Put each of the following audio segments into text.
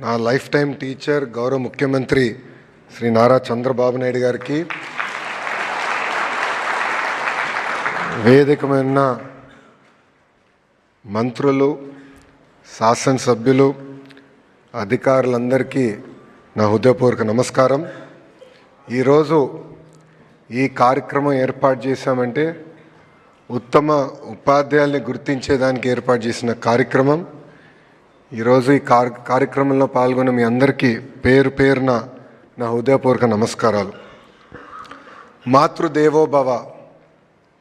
నా life time teacher గౌరవ ముఖ్యమంత్రి శ్రీ నారా చంద్రబాబు నాయుడు గారికి, వేదికమైన మంత్రులు, శాసనసభ్యులు, అధికారులందరికీ నా హృదయపూర్వక నమస్కారం. ఈరోజు ఈ కార్యక్రమం ఏర్పాటు చేశామంటే ఉత్తమ ఉపాధ్యాయుల్ని గుర్తించేదానికి ఏర్పాటు చేసిన కార్యక్రమం. ఈరోజు ఈ కార్యక్రమంలో పాల్గొన్న మీ అందరికీ పేరు పేరున నా హృదయపూర్వక నమస్కారాలు. మాతృదేవో భవ,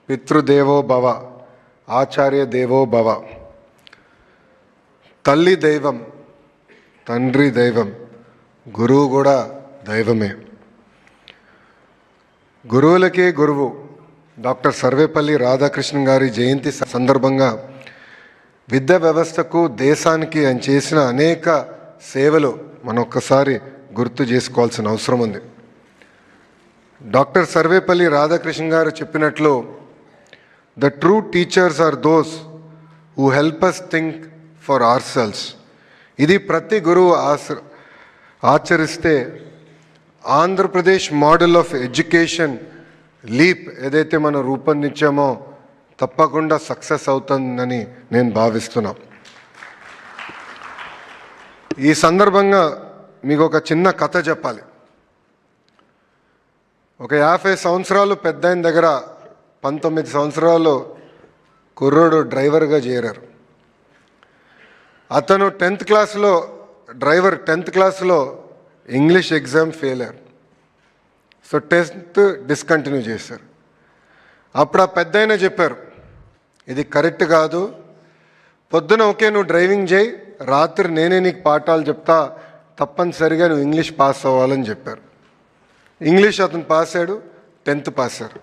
పితృదేవో భవ, ఆచార్య దేవో భవ. తల్లి దైవం, తండ్రి దైవం, గురువు కూడా దైవమే. గురువులకే గురువు డాక్టర్ సర్వేపల్లి రాధాకృష్ణన్ గారి జయంతి సందర్భంగా విద్యా వ్యవస్థకు, దేశానికి ఆయన చేసిన అనేక సేవలు మనం ఒక్కసారి గుర్తు చేసుకోవాల్సిన అవసరం ఉంది. డాక్టర్ సర్వేపల్లి రాధాకృష్ణన్ గారు చెప్పినట్లు, the true teachers are those who help us think for ourselves. ఇది ప్రతి గురువు ఆచరిస్తే Andhra Pradesh model of education leap ఏదైతే మనం రూపొందించామో తప్పకుండా సక్సెస్ అవుతుందని నేను భావిస్తున్నా. ఈ సందర్భంగా మీకు ఒక చిన్న కథ చెప్పాలి. ఒక 50 సంవత్సరాలు పెద్ద ఆయన దగ్గర 19 సంవత్సరాలు కుర్రోడు డ్రైవర్గా చేరారు. అతను 10th క్లాస్లో డ్రైవర్ 10th క్లాస్లో ఇంగ్లీష్ ఎగ్జామ్ ఫెయిల్ అయ్యారు. సో 10th డిస్కంటిన్యూ చేశారు. అప్పుడు ఆ పెద్ద ఆయన చెప్పారు, ఇది కరెక్ట్ కాదు, పొద్దున ఓకే నువ్వు డ్రైవింగ్ చేయి, రాత్రి నేనే నీకు పాఠాలు చెప్తా, తప్పనిసరిగా నువ్వు ఇంగ్లీష్ పాస్ అవ్వాలని చెప్పారు. ఇంగ్లీష్ అతను పాస్ అయ్యాడు, 10th పాస్ అయ్యారు.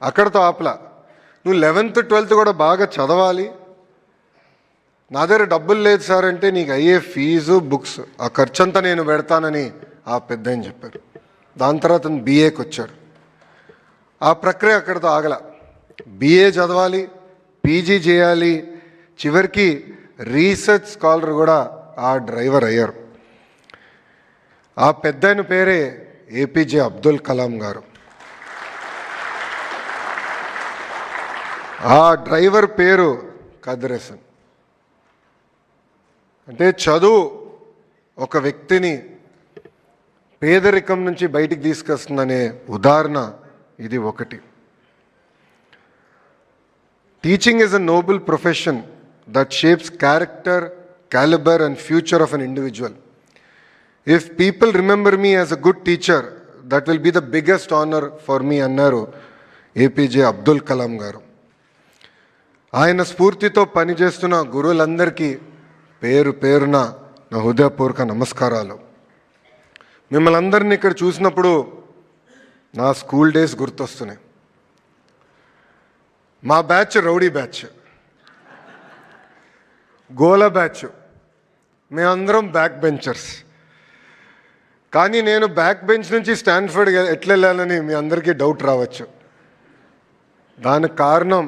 అక్కడితో ఆపలా, నువ్వు 11th 12th కూడా బాగా చదవాలి, నా దగ్గర డబ్బులు లేదు సార్ అంటే నీకు అయ్యే ఫీజు, బుక్స్, ఆ ఖర్చంతా నేను పెడతానని ఆ పెద్ద ఆయన చెప్పారు. దాని తర్వాత అతను బీఏకి వచ్చాడు. ఆ ప్రక్రియ అక్కడితో ఆగల, బీఏ చదవాలి, పీజీ చేయాలి, చివరికి రీసెర్చ్ స్కాలర్ కూడా ఆ డ్రైవర్ అయ్యారు. ఆ పెద్దాయన పేరే ఏపీజే అబ్దుల్ కలాం గారు. ఆ డ్రైవర్ పేరు కద్రేసన్. అంటే చదువు ఒక వ్యక్తిని పేదరికం నుంచి బయటికి తీసుకొస్తుందనే ఉదాహరణ ఇది ఒకటి. Teaching is a noble profession that shapes character, caliber and future of an individual. If people remember me as a good teacher, that will be the biggest honor for me అన్నారు ఏపీజే అబ్దుల్ కలాం గారు. ఆయన స్ఫూర్తితో పనిచేస్తున్న గురువులందరికీ పేరు పేరున నా హృదయపూర్వక నమస్కారాలు. మిమ్మల్ని అందరినీ ఇక్కడ చూసినప్పుడు నా స్కూల్ డేస్ గుర్తొస్తున్నాయి. మా బ్యాచ్ రౌడీ బ్యాచ్, గోల బ్యాచ్, మేమందరం బ్యాక్ బెంచర్స్. కానీ నేను బ్యాక్ బెంచ్ నుంచి స్టాన్ఫర్డ్ ఎట్లా వెళ్ళాలని మీ అందరికీ డౌట్ రావచ్చు. దానికి కారణం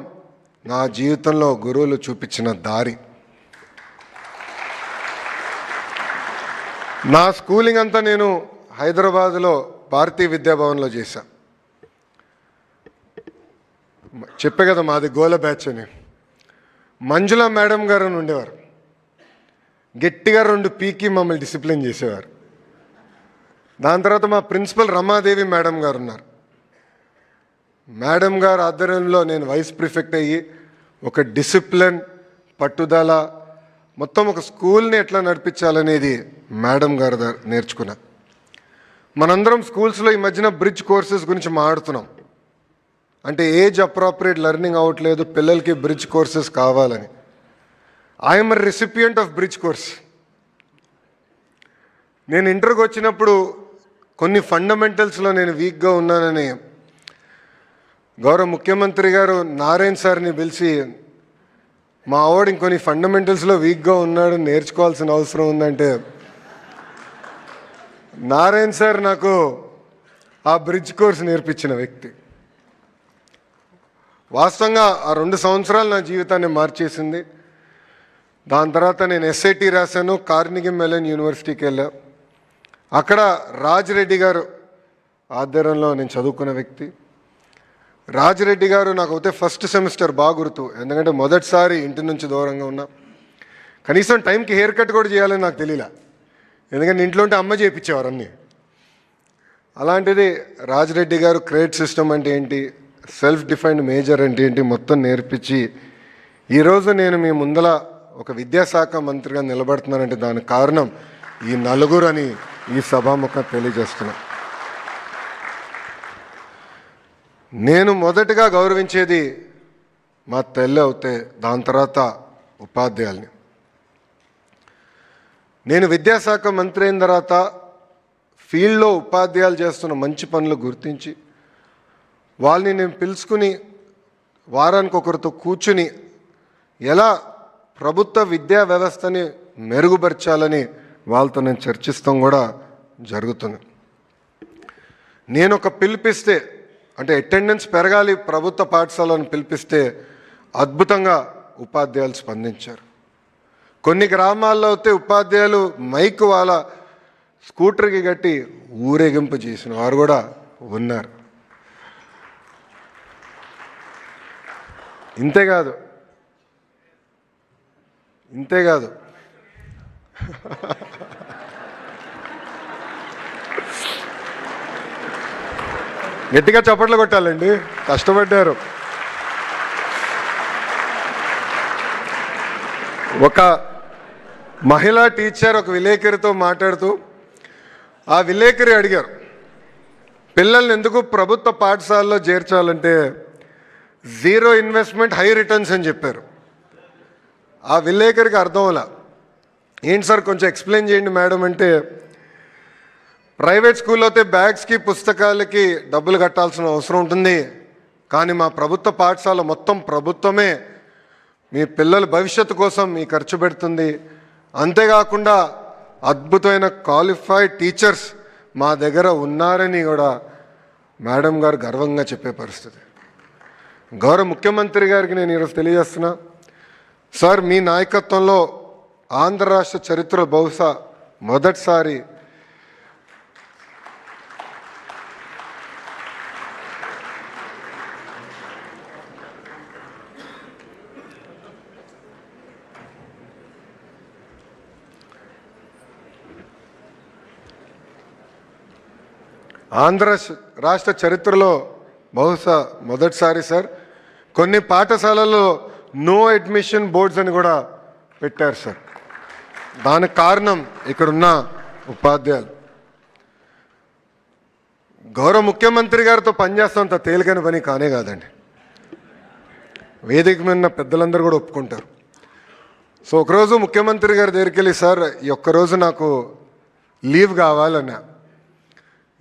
నా జీవితంలో గురువులు చూపించిన దారి. నా స్కూలింగ్ అంతా నేను హైదరాబాద్లో భారతీయ విద్యాభవన్లో చేశాను. చెప్పే కదా మాది గోల బ్యాచ్ అని. మంజుల మేడం గారు అని ఉండేవారు, గట్టిగా 2 పీకి మమ్మల్ని డిసిప్లిన్ చేసేవారు. దాని తర్వాత మా ప్రిన్సిపల్ రమాదేవి మేడం గారు ఉన్నారు. మేడం గారు ఆధ్వర్యంలో నేను వైస్ ప్రిఫెక్ట్ అయ్యి ఒక డిసిప్లిన్, పట్టుదల, మొత్తం ఒక స్కూల్ని ఎట్లా నడిపించాలనేది మేడం గారు నేర్చుకున్నా. మనందరం స్కూల్స్లో ఈ మధ్యన బ్రిడ్జ్ కోర్సెస్ గురించి మాట్లాడుతున్నాం. అంటే ఏజ్ అప్రాప్రియేట్ లెర్నింగ్ అవ్వట్లేదు, పిల్లలకి బ్రిడ్జ్ కోర్సెస్ కావాలని. I'm recipient of bridge course. నేను ఇంటర్కి వచ్చినప్పుడు కొన్ని ఫండమెంటల్స్లో నేను వీక్గా ఉన్నానని గౌరవ ముఖ్యమంత్రి గారు నారాయణ సార్ని పిలిచి, మా ఆవిడ ఇంకొన్ని ఫండమెంటల్స్లో వీక్గా ఉన్నాడు, నేర్చుకోవాల్సిన అవసరం ఉందంటే నారాయణ సార్ నాకు ఆ బ్రిడ్జ్ కోర్స్ నేర్పించిన వ్యక్తి. వాస్తవంగా ఆ 2 సంవత్సరాలు నా జీవితాన్ని మార్చేసింది. దాని తర్వాత నేను ఎస్ఐటి రాశాను, కార్నిగి మెలన్ యూనివర్సిటీకి వెళ్ళా. అక్కడ రాజిరెడ్డి గారు ఆధ్వర్యంలో నేను చదువుకున్న వ్యక్తి. రాజిరెడ్డి గారు నాకు అయితే ఫస్ట్ సెమిస్టర్ బాగా గుర్తు, ఎందుకంటే మొదటిసారి ఇంటి నుంచి దూరంగా ఉన్నా. కనీసం టైంకి హెయిర్ కట్ కూడా చేయాలని నాకు తెలియలే, ఎందుకంటే ఇంట్లో ఉంటే అమ్మ చేయించేవారు అన్నీ. అలాంటిది రాజిరెడ్డి గారు క్రెడిట్ సిస్టమ్ అంటే ఏంటి, సెల్ఫ్ డిఫైన్డ్ మేజర్ అంటే ఏంటి మొత్తం నేర్పించి ఈరోజు నేను మీ ముందల ఒక విద్యాశాఖ మంత్రిగా నిలబడుతున్నానంటే దానికి కారణం ఈ నలుగురు అని ఈ సభాముఖం తెలియజేస్తున్నా. నేను మొదటగా గౌరవించేది మా తల్లి అవుతే, దాని తర్వాత ఉపాధ్యాయుల్ని. నేను విద్యాశాఖ మంత్రి అయిన తర్వాత ఫీల్డ్లో ఉపాధ్యాయులు చేస్తున్న మంచి పనులు గుర్తించి వాళ్ళని నేను పిలుచుకుని వారానికి ఒకరితో కూర్చుని ఎలా ప్రభుత్వ విద్యా వ్యవస్థని మెరుగుపరచాలని వాళ్ళతో నేను చర్చిస్తాం కూడా జరుగుతుంది. నేను ఒక పిలిపిస్తే అంటే అటెండెన్స్ పెరగాలి ప్రభుత్వ పాఠశాలను పిలిపిస్తే అద్భుతంగా ఉపాధ్యాయులు స్పందించారు. కొన్ని గ్రామాల్లో అయితే ఉపాధ్యాయులు మైక్ వాళ్ళ స్కూటర్కి కట్టి ఊరేగింపు చేసిన వారు కూడా ఉన్నారు. ఇంతేకాదు గట్టిగా చప్పట్లు కొట్టాలండి, కష్టపడ్డారు. ఒక మహిళా టీచర్ ఒక విలేకరితో మాట్లాడుతూ ఆ విలేకరి అడిగారు, పిల్లల్ని ఎందుకు ప్రభుత్వ పాఠశాలలో చేర్చాలంటే జీరో ఇన్వెస్ట్మెంట్ హై రిటర్న్స్ అని చెప్పారు. ఆ విలేకరికి అర్థం అలా, ఏంటి సార్ కొంచెం ఎక్స్ప్లెయిన్ చేయండి మేడం అంటే, ప్రైవేట్ స్కూల్లో అయితే బ్యాగ్స్కి పుస్తకాలకి డబ్బులు కట్టాల్సిన అవసరం ఉంటుంది, కానీ మా ప్రభుత్వ పాఠశాల మొత్తం ప్రభుత్వమే మీ పిల్లల భవిష్యత్తు కోసం మీ ఖర్చు పెడుతుంది. అంతేకాకుండా అద్భుతమైన క్వాలిఫైడ్ టీచర్స్ మా దగ్గర ఉన్నారని కూడా మేడం గారు గర్వంగా చెప్పే పరిస్థితి. గౌరవ ముఖ్యమంత్రి గారికి నేను ఈరోజు తెలియజేస్తున్నా, సార్ మీ నాయకత్వంలో ఆంధ్ర రాష్ట్ర చరిత్రలో బహుశా మొదటిసారి ఆంధ్ర రాష్ట్ర చరిత్రలో బహుశా మొదటిసారి సార్ కొన్ని పాఠశాలల్లో నో అడ్మిషన్ బోర్డ్స్ అని కూడా పెట్టారు సార్. దానికి కారణం ఇక్కడున్న ఉపాధ్యాయులు. గౌరవ ముఖ్యమంత్రి గారితో పనిచేస్తాంత తేలికైన పని కానే కాదండి, వేదిక మీద పెద్దలందరూ కూడా ఒప్పుకుంటారు. సో ఒకరోజు ముఖ్యమంత్రి గారి దగ్గరికి వెళ్ళి, సార్ ఈ ఒక్కరోజు నాకు లీవ్ కావాలన్నా.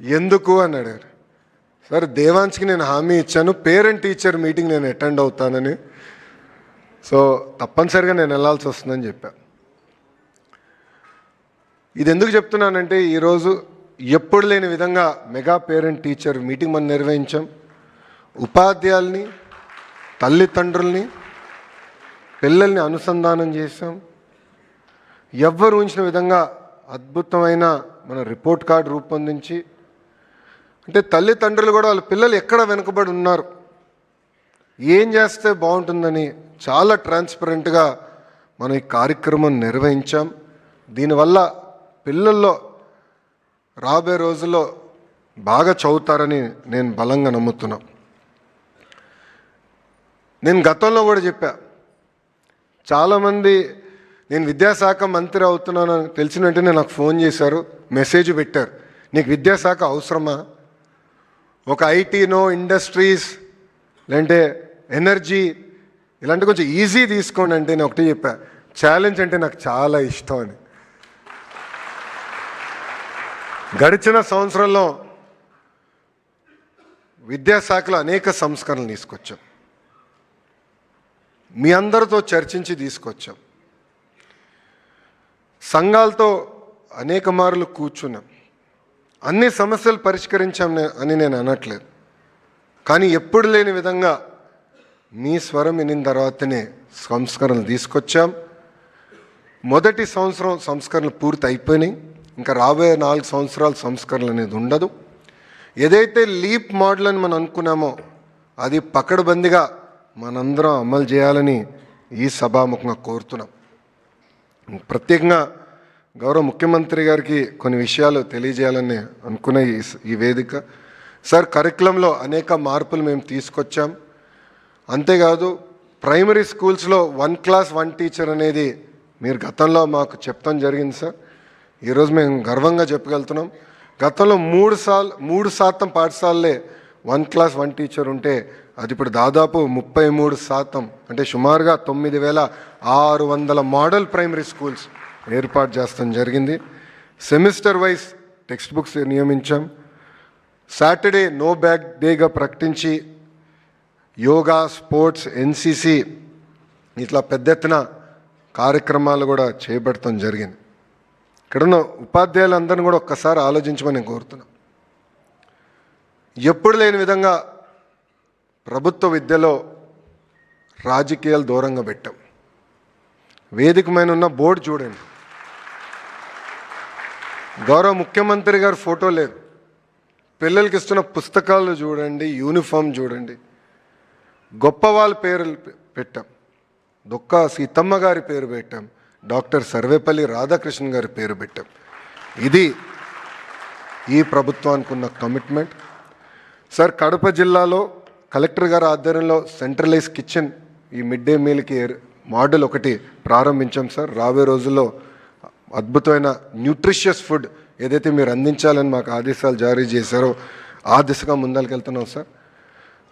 ఎందుకు అని అడిగారు. సార్ దేవాంశ్కి నేను హామీ ఇచ్చాను, పేరెంట్ టీచర్ మీటింగ్ నేను అటెండ్ అవుతానని, సో తప్పనిసరిగా నేను వెళ్ళాల్సి వస్తుందని చెప్పా. ఇది ఎందుకు చెప్తున్నానంటే ఈరోజు ఎప్పుడు లేని విధంగా మెగా పేరెంట్ టీచర్ మీటింగ్ మనం నిర్వహించాం. ఉపాధ్యాయుల్ని, తల్లిదండ్రుల్ని, పిల్లల్ని అనుసంధానం చేశాం. ఎవ్వరు ఊహించిన విధంగా అద్భుతమైన మన రిపోర్ట్ కార్డు రూపొందించి, అంటే తల్లిదండ్రులు కూడా వాళ్ళ పిల్లలు ఎక్కడ వెనుకబడి ఉన్నారు, ఏం చేస్తే బాగుంటుందని చాలా ట్రాన్స్పరెంట్గా మనం ఈ కార్యక్రమం నిర్వహించాం. దీనివల్ల పిల్లల్లో రాబోయే రోజుల్లో బాగా చదువుతారని నేను బలంగా నమ్ముతున్నా. నేను గతంలో కూడా చెప్పా, చాలామంది నేను విద్యాశాఖ మంత్రి అవుతున్నాను తెలిసిన వెంటనే నాకు ఫోన్ చేశారు, మెసేజ్ పెట్టారు, నీకు విద్యాశాఖ అవసరమా, ఒక ఐటీనో ఇండస్ట్రీస్ లేదంటే ఎనర్జీ ఇలాంటి కొంచెం ఈజీ తీసుకోండి అంటే నేను ఒకటి చెప్పా, ఛాలెంజ్ అంటే నాకు చాలా ఇష్టం అని. గడిచిన సంవత్సరంలో విద్యాశాఖలో అనేక సంస్కరణలు తీసుకొచ్చాం, మీ అందరితో చర్చించి తీసుకొచ్చాం. సంఘాలతో అనేక మార్లు కూర్చున్నాం, అన్ని సమస్యలు పరిష్కరించాం అని నేను అనట్లేదు, కానీ ఎప్పుడు లేని విధంగా మీ స్వరం వినిన తర్వాతనే సంస్కరణలు తీసుకొచ్చాం. మొదటి సంవత్సరం సంస్కరణలు పూర్తి అయిపోయినాయి. ఇంకా రాబోయే 4 సంవత్సరాల సంస్కరణలు అనేది ఉండదు. ఏదైతే లీప్ మోడల్ అని మనం అనుకున్నామో అది పకడ్బందీగా మనందరం అమలు చేయాలని ఈ సభాముఖంగా కోరుతున్నాం. ప్రత్యేకంగా గౌరవ ముఖ్యమంత్రి గారికి కొన్ని విషయాలు తెలియజేయాలని అనుకున్న ఈ వేదిక. సార్, కరికులంలో అనేక మార్పులు మేము తీసుకొచ్చాం. అంతేకాదు ప్రైమరీ స్కూల్స్లో 1 క్లాస్ 1 టీచర్ అనేది మీరు గతంలో మాకు చెప్తాం జరిగింది సార్. ఈరోజు మేము గర్వంగా చెప్పగలుగుతున్నాం. గతంలో 3% పాఠశాలలే 1 క్లాస్ 1 టీచర్ ఉంటే అది ఇప్పుడు దాదాపు 33%, అంటే సుమారుగా 9,600 మోడల్ ప్రైమరీ స్కూల్స్ ఏర్పాటు చేస్తాం జరిగింది. సెమిస్టర్ వైజ్ టెక్స్ట్ బుక్స్ నియమించాం. సాటర్డే నో బ్యాగ్ డేగా ప్రకటించి యోగా, స్పోర్ట్స్, ఎన్సిసి ఇట్లా పెద్ద ఎత్తున కార్యక్రమాలు కూడా చేపడతాం జరిగింది. ఇక్కడున్న ఉపాధ్యాయులందరినీ కూడా ఒక్కసారి ఆలోచించమని నేను కోరుతున్నాను. ఎప్పుడు లేని విధంగా ప్రభుత్వ విద్యలో రాజకీయాలు దూరంగా పెట్టాం. వేదిక మీద ఉన్న బోర్డు చూడండి, గౌరవ ముఖ్యమంత్రి గారి ఫోటో లేదు. పిల్లలకి ఇస్తున్న పుస్తకాలు చూడండి, యూనిఫామ్ చూడండి. గొప్ప వాళ్ళ పేర్లు పెట్టాం. దొక్క సీతమ్మ గారి పేరు పెట్టాం, డాక్టర్ సర్వేపల్లి రాధాకృష్ణ గారి పేరు పెట్టాం. ఇది ఈ ప్రభుత్వానికి ఉన్న కమిట్మెంట్. సార్, కడప జిల్లాలో కలెక్టర్ గారి ఆధ్వర్యంలో సెంట్రలైజ్ కిచెన్, ఈ మిడ్ డే మీల్కి మోడల్ ఒకటి ప్రారంభించాం సార్. రాబోయే రోజుల్లో అద్భుతమైన న్యూట్రిషియస్ ఫుడ్ ఏదైతే మీరు అందించాలని మాకు ఆదేశాలు జారీ చేశారో ఆ దిశగా ముందరికెళ్తున్నాం సార్.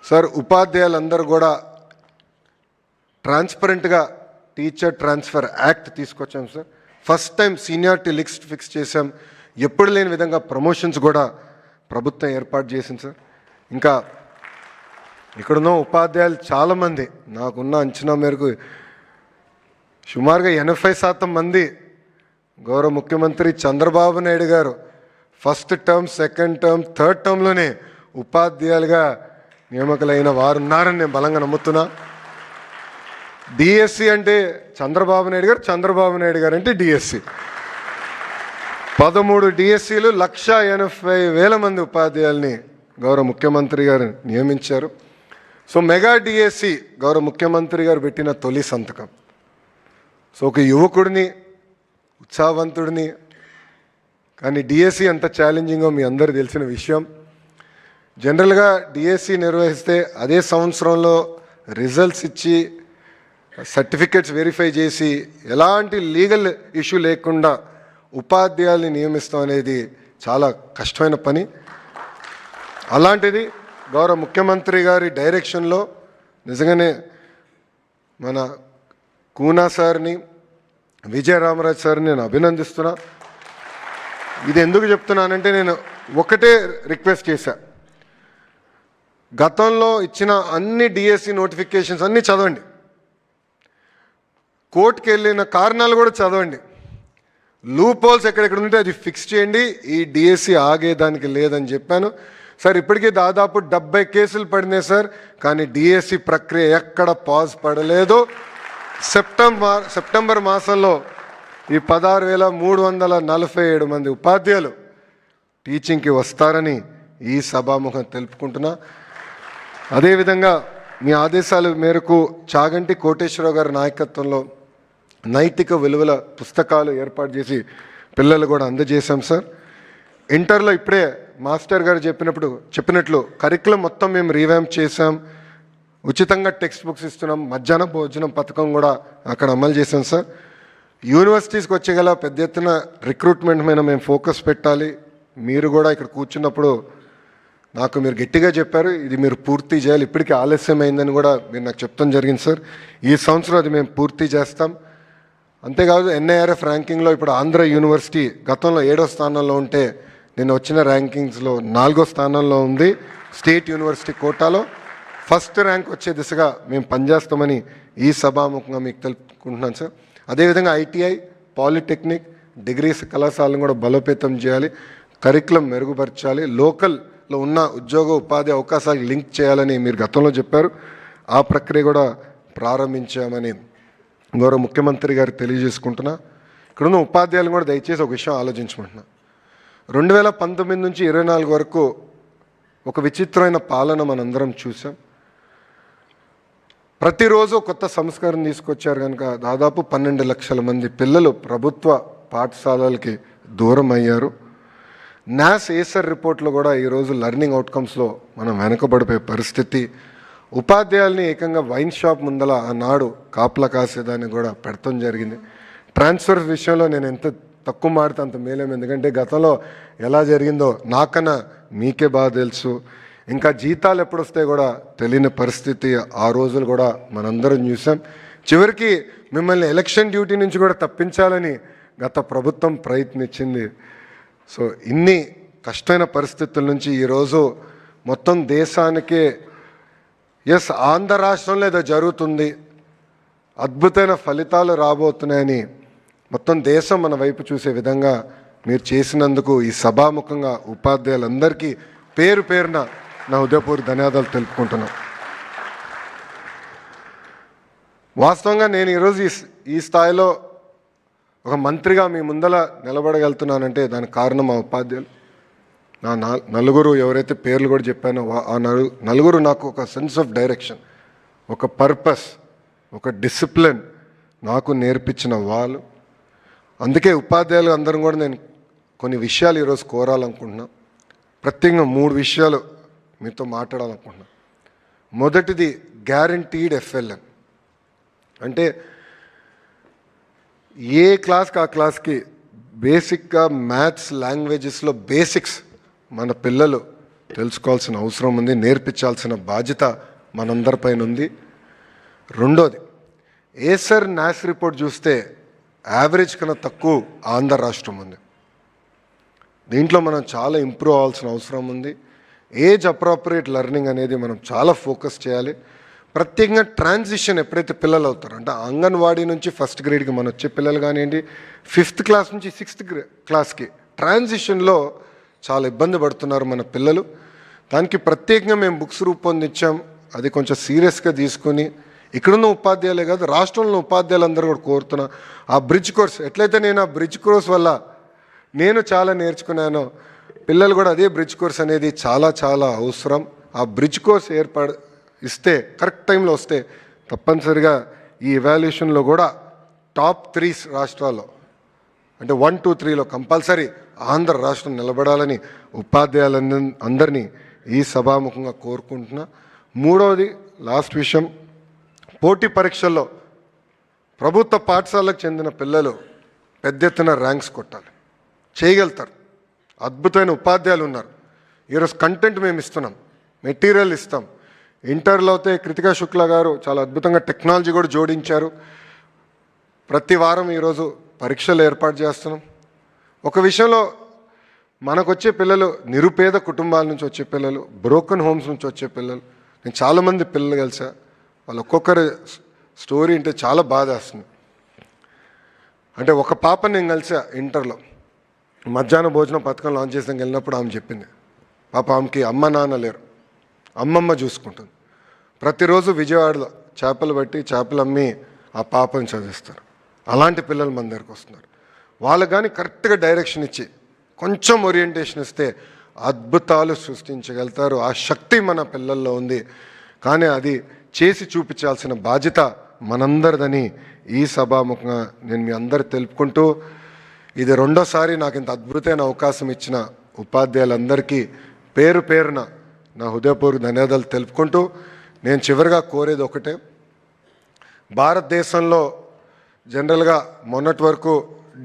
సార్, ఉపాధ్యాయులందరూ కూడా ట్రాన్స్పరెంట్గా టీచర్ ట్రాన్స్ఫర్ యాక్ట్ తీసుకొచ్చాం sir. First time seniority list fix చేశాం. ఎప్పుడు లేని విధంగా ప్రమోషన్స్ కూడా ప్రభుత్వం ఏర్పాటు చేసింది సార్. ఇంకా ఇక్కడున్న ఉపాధ్యాయులు చాలామంది, నాకున్న అంచనా మేరకు సుమారుగా 80% మంది గౌరవ ముఖ్యమంత్రి చంద్రబాబు నాయుడు గారు first term, second term, third టర్మ్లోనే ఉపాధ్యాయులుగా నియామకులైన వారు ఉన్నారని నేను బలంగా నమ్ముతున్నా. డిఎస్సి అంటే చంద్రబాబు నాయుడు గారు, చంద్రబాబు నాయుడు గారు అంటే డిఎస్సి. 13 డిఎస్సీలు 1,80,000 మంది ఉపాధ్యాయుల్ని గౌరవ ముఖ్యమంత్రి గారు నియమించారు. సో మెగా డిఎస్సి గౌరవ ముఖ్యమంత్రి గారు పెట్టిన తొలి సంతకం. సో ఒక యువకుడిని, ఉత్సాహవంతుడిని, కానీ డిఎస్సి ఎంత ఛాలెంజింగో మీ అందరూ తెలిసిన విషయం. జనరల్గా డిఎస్సి నిర్వహిస్తే అదే సంవత్సరంలో రిజల్ట్స్ ఇచ్చి సర్టిఫికెట్స్ వెరిఫై చేసి ఎలాంటి లీగల్ ఇష్యూ లేకుండా ఉపాధ్యాయుల్ని నియమిస్తాం అనేది చాలా కష్టమైన పని. అలాంటిది గౌరవ ముఖ్యమంత్రి గారి డైరెక్షన్లో నిజంగానే మన కూనా సార్ని, విజయరామరాజు సార్ని నేను అభినందిస్తున్నా. ఇది ఎందుకు చెప్తున్నానంటే నేను ఒకటే రిక్వెస్ట్ చేశా, గతంలో ఇచ్చిన అన్ని డిఎస్సి నోటిఫికేషన్స్ అన్నీ చదవండి, కోర్టుకి వెళ్ళిన కారణాలు కూడా చదవండి, లూప్ హోల్స్ ఎక్కడెక్కడ ఉంటే అది ఫిక్స్ చేయండి, ఈ డిఎస్సి ఆగేదానికి లేదని చెప్పాను. సార్, ఇప్పటికీ దాదాపు 70 కేసులు పడినాయి సార్, కానీ డిఎస్సి ప్రక్రియ ఎక్కడ పాజ్ పడలేదు. సెప్టెంబర్ మాసంలో ఈ 16,347 మంది ఉపాధ్యాయులు టీచింగ్కి వస్తారని ఈ సభాముఖం తెలుపుకుంటున్నా. అదేవిధంగా మీ ఆదేశాల మేరకు చాగంటి కోటేశ్వరరావు గారి నాయకత్వంలో నైతిక విలువల పుస్తకాలు ఏర్పాటు చేసి పిల్లలు కూడా అందజేశాం సార్. ఇంటర్లో ఇప్పుడే మాస్టర్ గారు చెప్పినట్లు కరికులం మొత్తం మేము రీవ్యాంప్ చేశాం. ఉచితంగా టెక్స్ట్ బుక్స్ ఇస్తున్నాం. మధ్యాహ్న భోజనం పథకం కూడా అక్కడ అమలు చేశాం సార్. యూనివర్సిటీస్కి వచ్చేగల పెద్ద ఎత్తున రిక్రూట్మెంట్ మీద మేము ఫోకస్ పెట్టాలి. మీరు కూడా ఇక్కడ కూర్చున్నప్పుడు నాకు మీరు గట్టిగా చెప్పారు, ఇది మీరు పూర్తి చేయాలి, ఇప్పటికీ ఆలస్యం అయిందని కూడా మీరు నాకు చెప్తాం జరిగింది సార్. ఈ సంవత్సరం అది మేము పూర్తి చేస్తాం. అంతేకాదు ఎన్ఐఆర్ఎఫ్ ర్యాంకింగ్లో ఇప్పుడు ఆంధ్ర యూనివర్సిటీ గతంలో 7వ స్థానంలో ఉంటే నేను వచ్చిన ర్యాంకింగ్స్లో 4వ స్థానంలో ఉంది. స్టేట్ యూనివర్సిటీ కోటాలో ఫస్ట్ ర్యాంక్ వచ్చే దిశగా మేము పనిచేస్తామని ఈ సభాముఖంగా మీకు తెలుపుకుంటున్నాను సార్. అదేవిధంగా ఐటీఐ, పాలిటెక్నిక్, డిగ్రీస్ కళాశాలను కూడా బలోపేతం చేయాలి, కరికులం మెరుగుపరచాలి, లోకల్లో ఉన్న ఉద్యోగ ఉపాధి అవకాశాలు లింక్ చేయాలని మీరు గతంలో చెప్పారు. ఆ ప్రక్రియ కూడా ప్రారంభించామని గౌరవ ముఖ్యమంత్రి గారు తెలియజేసుకుంటున్నా. ఇక్కడున్న ఉపాధ్యాయులు కూడా దయచేసి ఒక విషయం ఆలోచించమంటున్నా. 2019 నుంచి 24 వరకు ఒక విచిత్రమైన పాలన మనందరం చూసాం. ప్రతిరోజు కొత్త సంస్కరణ తీసుకొచ్చారు కనుక దాదాపు 12 లక్షల మంది పిల్లలు ప్రభుత్వ పాఠశాలలకి దూరం అయ్యారు. నాస్ ఏసర్ రిపోర్ట్లో కూడా ఈరోజు లెర్నింగ్ అవుట్కమ్స్లో మనం వెనకబడిపోయే పరిస్థితి. ఉపాధ్యాయుల్ని ఏకంగా వైన్ షాప్ ముందల ఆనాడు కాపలా కాసేదాన్ని కూడా పెడతాం జరిగింది. ట్రాన్స్ఫర్ విషయంలో నేను ఎంత తక్కువ మాడితే అంత మేలేము, ఎందుకంటే గతంలో ఎలా జరిగిందో నాకన్నా మీకే బాగా తెలుసు. ఇంకా జీతాలు ఎప్పుడు వస్తాయి కూడా తెలియని పరిస్థితి ఆ రోజులు కూడా మనందరం చూసాం. చివరికి మిమ్మల్ని ఎలక్షన్ డ్యూటీ నుంచి కూడా తప్పించాలని గత ప్రభుత్వం ప్రయత్నించింది. సో ఇన్ని కష్టమైన పరిస్థితుల నుంచి ఈరోజు మొత్తం దేశానికే ఎస్ ఆంధ్ర రాష్ట్రంలో ఏదో జరుగుతుంది, అద్భుతమైన ఫలితాలు రాబోతున్నాయని మొత్తం దేశం మన వైపు చూసే విధంగా మీరు చేసినందుకు ఈ సభాముఖంగా ఉపాధ్యాయులందరికీ పేరు పేరున నా హృదయపూర్వక ధన్యవాదాలు తెలుపుకుంటున్నాను. వాస్తవంగా నేను ఈరోజు ఈ స్థాయిలో ఒక మంత్రిగా మీ ముందల నిలబడగలుగుతున్నానంటే దానికి కారణం మా ఉపాధ్యాయులు. నా నలుగురు ఎవరైతే పేర్లు కూడా చెప్పానో ఆ నలుగురు నాకు ఒక సెన్స్ ఆఫ్ డైరెక్షన్, ఒక పర్పస్, ఒక డిసిప్లిన్ నాకు నేర్పించిన వాళ్ళు. అందుకే ఉపాధ్యాయులు అందరం కూడా నేను కొన్ని విషయాలు ఈరోజు కోరాలనుకుంటున్నా. ప్రత్యేకంగా 3 విషయాలు మీతో మాట్లాడాలనుకుంటున్నా. మొదటిది గ్యారంటీడ్ ఎఫ్ఎల్ఎన్. అంటే ఏ క్లాస్కి ఆ క్లాస్కి బేసిక్గా మ్యాథ్స్ లాంగ్వేజెస్లో బేసిక్స్ మన పిల్లలు తెలుసుకోవాల్సిన అవసరం ఉంది, నేర్పించాల్సిన బాధ్యత మనందరిపైన ఉంది. రెండోది ఏసర్ నాస్ రిపోర్ట్ చూస్తే యావరేజ్ కన్నా తక్కువ ఆంధ్ర రాష్ట్రం ఉంది. దీంట్లో మనం చాలా ఇంప్రూవ్ అవ్వాల్సిన అవసరం ఉంది. ఏజ్ అప్రాపరియేట్ లెర్నింగ్ అనేది మనం చాలా ఫోకస్ చేయాలి. ప్రత్యేకంగా ట్రాన్సిషన్ ఎప్పుడైతే పిల్లలు అవుతారో, అంటే అంగన్వాడీ నుంచి ఫస్ట్ గ్రేడ్కి మనం వచ్చే పిల్లలు కానివ్వండి, 5th క్లాస్ నుంచి 6th క్లాస్కి ట్రాన్సిషన్లో చాలా ఇబ్బంది పడుతున్నారు మన పిల్లలు. దానికి ప్రత్యేకంగా మేము బుక్స్ రూపొందించాం. అది కొంచెం సీరియస్గా తీసుకుని ఇక్కడున్న ఉపాధ్యాయులే కాదు రాష్ట్రంలో ఉపాధ్యాయులందరూ కూడా కోరుతున్నా, ఆ బ్రిడ్జ్ కోర్స్ ఎట్లయితే నేను ఆ బ్రిడ్జ్ కోర్స్ వల్ల నేను చాలా నేర్చుకున్నానో పిల్లలు కూడా అదే బ్రిడ్జ్ కోర్స్ అనేది చాలా చాలా అవసరం. ఆ బ్రిడ్జ్ కోర్స్ ఇస్తే కరెక్ట్ టైంలో వస్తే తప్పనిసరిగా ఈ ఎవాల్యుయేషన్లో కూడా టాప్ 3 రాష్ట్రాల్లో అంటే 1, 2, 3లో కంపల్సరీ ఆంధ్ర రాష్ట్రం నిలబడాలని ఉపాధ్యాయులందరినీ ఈ సభాముఖంగా కోరుకుంటున్నా. మూడవది లాస్ట్ విషయం, పోటీ పరీక్షల్లో ప్రభుత్వ పాఠశాలకు చెందిన పిల్లలు పెద్ద ఎత్తున ర్యాంక్స్ కొట్టాలి, చేయగలుగుతారు. అద్భుతమైన ఉపాధ్యాయులు ఉన్నారు. ఈరోజు కంటెంట్ మేము ఇస్తున్నాం, మెటీరియల్ ఇస్తాం. ఇంటర్లో అయితే కృతికా శుక్లా గారు చాలా అద్భుతంగా టెక్నాలజీ కూడా జోడించారు. ప్రతి వారం ఈరోజు పరీక్షలు ఏర్పాటు చేస్తున్నాం. ఒక విషయంలో మనకు వచ్చే పిల్లలు నిరుపేద కుటుంబాల నుంచి వచ్చే పిల్లలు, బ్రోకన్ హోమ్స్ నుంచి వచ్చే పిల్లలు. నేను చాలామంది పిల్లలు కలిసా, వాళ్ళు ఒక్కొక్కరి స్టోరీ అంటే చాలా బాధ వేస్తుంది. అంటే ఒక పాప నేను కలిసా ఇంటర్లో, మధ్యాహ్న భోజనం పథకం లాంచ్ చేసాక వెళ్ళినప్పుడు ఆమె చెప్పింది, పాప ఆమెకి అమ్మ నాన్న లేరు, అమ్మమ్మ చూసుకుంటుంది. ప్రతిరోజు విజయవాడలో చేపలు బట్టి చేపలు అమ్మి ఆ పాపని చదివిస్తారు. అలాంటి పిల్లలు మన దగ్గరకు వస్తున్నారు. వాళ్ళకు కానీ కరెక్ట్గా డైరెక్షన్ ఇచ్చి కొంచెం ఓరియంటేషన్ ఇస్తే అద్భుతాలు సృష్టించగలుగుతారు. ఆ శక్తి మన పిల్లల్లో ఉంది. కానీ అది చేసి చూపించాల్సిన బాధ్యత మనందరిదని ఈ సభాముఖంగా నేను మీ అందరు తెలుపుకుంటూ, ఇది రెండోసారి నాకు ఇంత అద్భుతమైన అవకాశం ఇచ్చిన ఉపాధ్యాయులందరికీ పేరు పేరున నా హృదయపూర్వక ధన్యవాదాలు తెలుపుకుంటూ, నేను చివరిగా కోరేది ఒకటే, భారతదేశంలో జనరల్గా మొన్నటి వరకు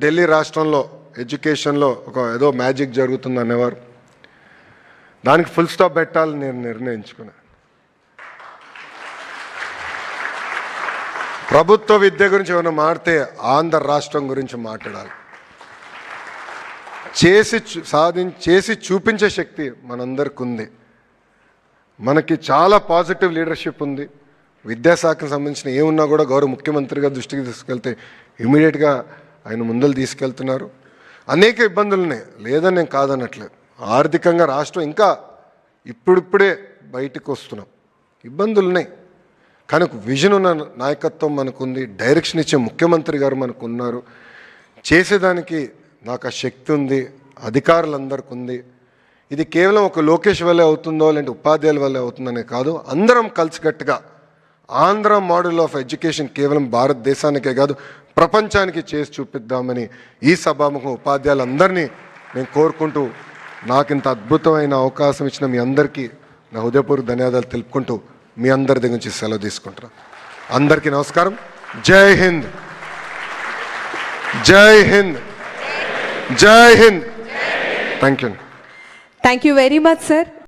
ఢిల్లీ రాష్ట్రంలో ఎడ్యుకేషన్లో ఏదో మ్యాజిక్ జరుగుతుంది అనేవారు. దానికి ఫుల్ స్టాప్ పెట్టాలని నేను నిర్ణయించుకున్నాను. ప్రభుత్వ విద్య గురించి ఏమైనా మాడితే ఆంధ్ర రాష్ట్రం గురించి మాట్లాడాలి. చేసి చూపించే శక్తి మనందరికి ఉంది. మనకి చాలా పాజిటివ్ లీడర్షిప్ ఉంది. విద్యాశాఖకు సంబంధించిన ఏమున్నా కూడా గౌరవ ముఖ్యమంత్రిగా దృష్టికి తీసుకెళ్తే ఇమీడియట్గా ఆయన ముందలు తీసుకెళ్తున్నారు. అనేక ఇబ్బందులు ఉన్నాయి, లేదని నేను కాదనట్లేదు. ఆర్థికంగా రాష్ట్రం ఇంకా ఇప్పుడిప్పుడే బయటకు వస్తున్నాం, ఇబ్బందులు ఉన్నాయి. కానీ ఒక విజన్ ఉన్న నాయకత్వం మనకుంది, డైరెక్షన్ ఇచ్చే ముఖ్యమంత్రి గారు మనకు ఉన్నారు. చేసేదానికి నాకు ఆ శక్తి ఉంది, అధికారులందరికీ ఉంది. ఇది కేవలం ఒక లోకేష్ వల్లే అవుతుందో లేదంటే ఉపాధ్యాయుల వల్లే అవుతుందనే కాదు, అందరం కలిసికట్టుగా ఆంధ్ర మోడల్ ఆఫ్ ఎడ్యుకేషన్ కేవలం భారతదేశానికే కాదు ప్రపంచానికి చేసి చూపిద్దామని ఈ సభాముఖం ఉపాధ్యాయులందరినీ నేను కోరుకుంటూ, నాకు ఇంత అద్భుతమైన అవకాశం ఇచ్చిన మీ అందరికీ నా హృదయపూర్వక ధన్యవాదాలు తెలుపుకుంటూ మీ అందరి దగ్గర నుంచి సెలవు తీసుకుంటున్నాను. అందరికీ నమస్కారం. జై హింద్, జై హింద్, జై Hind. Thank you. Thank you very much, sir.